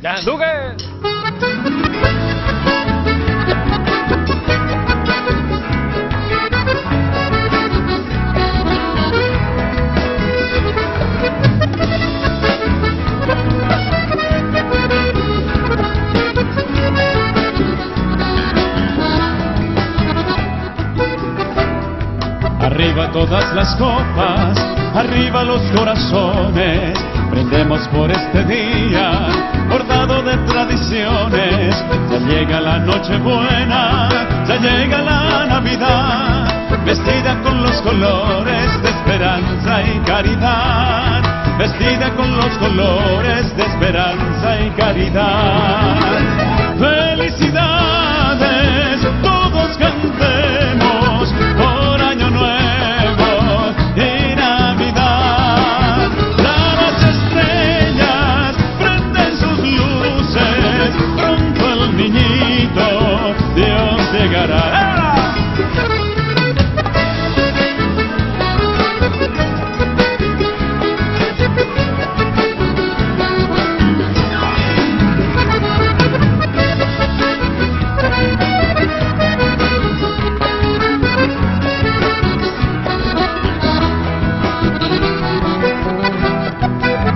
Ya, Duque. Arriba todas las copas, arriba los corazones, brindemos por este día, bordado de tradiciones. Ya llega la Nochebuena, ya llega la Navidad, vestida con los colores de esperanza y caridad, vestida con los colores de esperanza y caridad. Felicidades, todos cantemos por Año Nuevo y Navidad. Las estrellas prenden sus luces, pronto el niñito Dios llegará.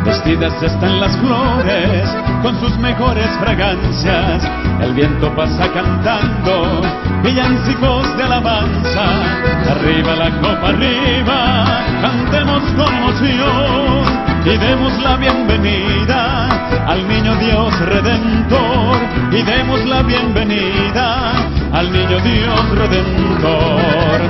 Vestidas están las flores con sus mejores fragancias, el viento pasa cantando villancicos de alabanza. Arriba la copa, arriba, cantemos con emoción y demos la bienvenida al niño Dios Redentor, y demos la bienvenida al niño Dios Redentor.